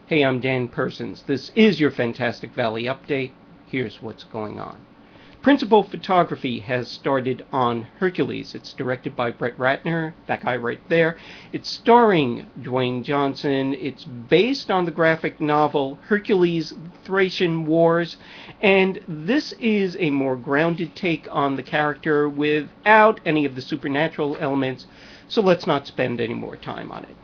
Hey, I'm Dan Persons. This is your Fantastic Valley update. Here's what's going on. Principal photography has started on Hercules. It's directed by Brett Ratner, that guy right there. It's starring Dwayne Johnson. It's based on the graphic novel Hercules, Thracian Wars, and this is a more grounded take on the character without any of the supernatural elements, so let's not spend any more time on it.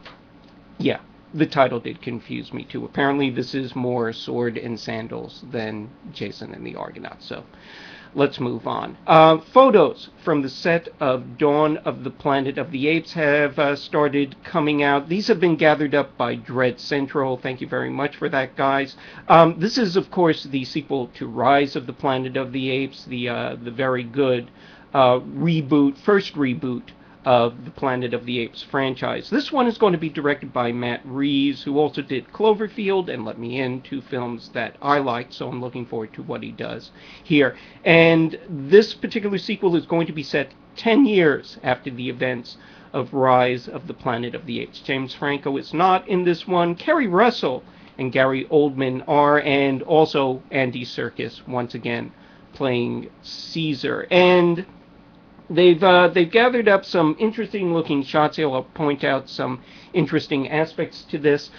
Yeah, the title did confuse me too. Apparently this is more sword and sandals than Jason and the Argonauts, so let's move on. Photos from the set of Dawn of the Planet of the Apes have started coming out. These have been gathered up by Dread Central. Thank you very much for that, guys. This is, of course, the sequel to Rise of the Planet of the Apes, the very good first reboot of the Planet of the Apes franchise. This one is going to be directed by Matt Reeves, who also did Cloverfield and Let Me In, two films that I liked, so I'm looking forward to what he does here. And this particular sequel is going to be set 10 years after the events of Rise of the Planet of the Apes. James Franco is not in this one. Kerry Russell and Gary Oldman are, and also Andy Serkis, once again, playing Caesar. And they've gathered up some interesting looking shots here. I'll point out some interesting aspects to this.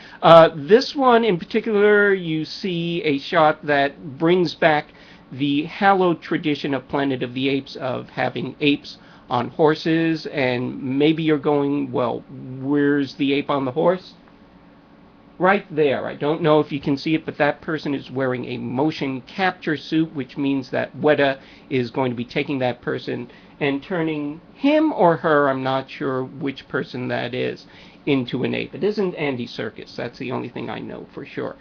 This one in particular, you see a shot that brings back the hallowed tradition of Planet of the Apes of having apes on horses, and maybe you're going, well, where's the ape on the horse? Right there. I don't know if you can see it, but that person is wearing a motion capture suit, which means that Weta is going to be taking that person and turning him or her, I'm not sure which person that is, into an ape. It isn't Andy Serkis. That's the only thing I know for sure.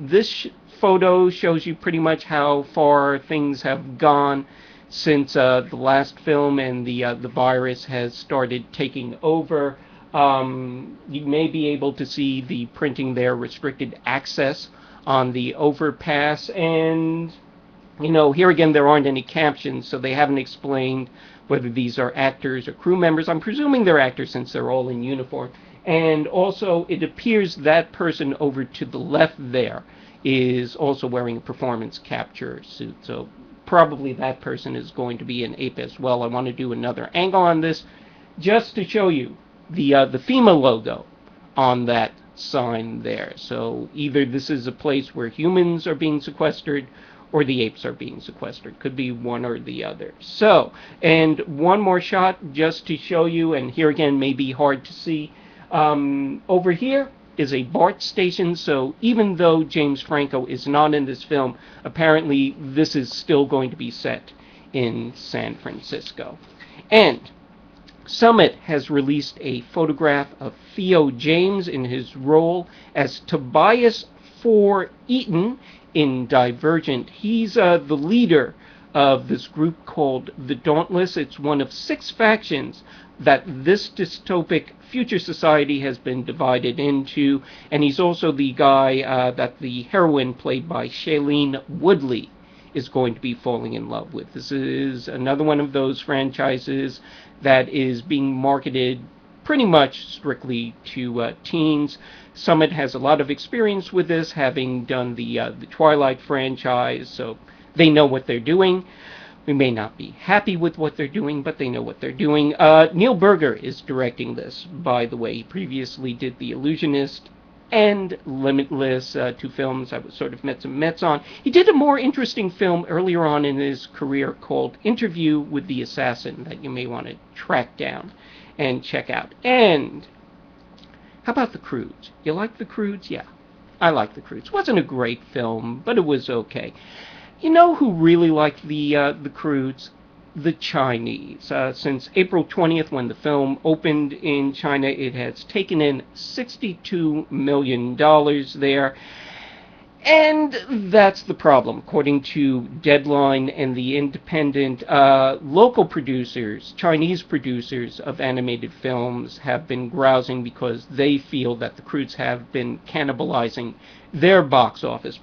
This photo shows you pretty much how far things have gone since the last film and the virus has started taking over. You may be able to see the printing there, restricted access on the overpass, and here again there aren't any captions, so they haven't explained whether these are actors or crew members. I'm presuming they're actors since they're all in uniform. And also it appears that person over to the left there is also wearing a performance capture suit, so probably that person is going to be an ape as well. I want to do another angle on this just to show you the FEMA logo on that sign there. So either this is a place where humans are being sequestered or the apes are being sequestered. Could be one or the other. So, and one more shot just to show you, and here again may be hard to see. Over here is a BART station, so even though James Franco is not in this film, apparently this is still going to be set in San Francisco. And Summit has released a photograph of Theo James in his role as Tobias IV Eaton in Divergent. He's the leader of this group called the Dauntless. It's one of 6 factions that this dystopic future society has been divided into, and he's also the guy that the heroine, played by Shailene Woodley, is going to be falling in love with. This is another one of those franchises that is being marketed pretty much strictly to teens. Summit has a lot of experience with this, having done the Twilight franchise, so they know what they're doing. We may not be happy with what they're doing, but they know what they're doing. Neil Berger is directing this, by the way. He previously did The Illusionist and Limitless, 2 films I was sort of met some Mets on. He did a more interesting film earlier on in his career called Interview with the Assassin that you may want to track down and check out. And how about The CROODS? You like The CROODS? Yeah, I like The CROODS. It wasn't a great film, but it was okay. You know who really liked the CROODS? The Chinese. Since April 20th, when the film opened in China, it has taken in $62 million there. And that's the problem. According to Deadline and the independent, local producers, Chinese producers of animated films, have been grousing because they feel that the CROODS have been cannibalizing their box office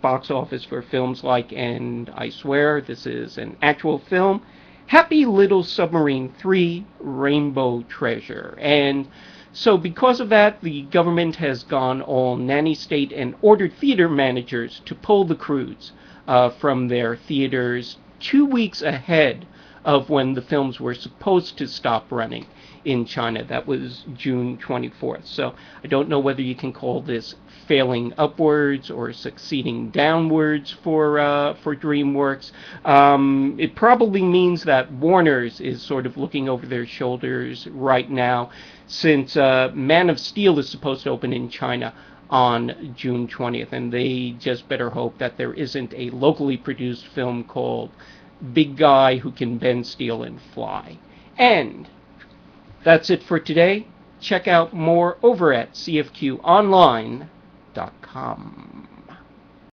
for films like, and I swear this is an actual film, Happy Little Submarine 3: Rainbow Treasure. And So because of that, the government has gone all nanny state and ordered theater managers to pull the CROODS from their theaters 2 weeks ahead of when the films were supposed to stop running in China. That was June 24th. So I don't know whether you can call this failing upwards or succeeding downwards for DreamWorks. It probably means that Warner's is sort of looking over their shoulders right now, since Man of Steel is supposed to open in China on June 20th, and they just better hope that there isn't a locally produced film called Big Guy Who Can Bend Steel and Fly. And that's it for today. Check out more over at cfqonline.com.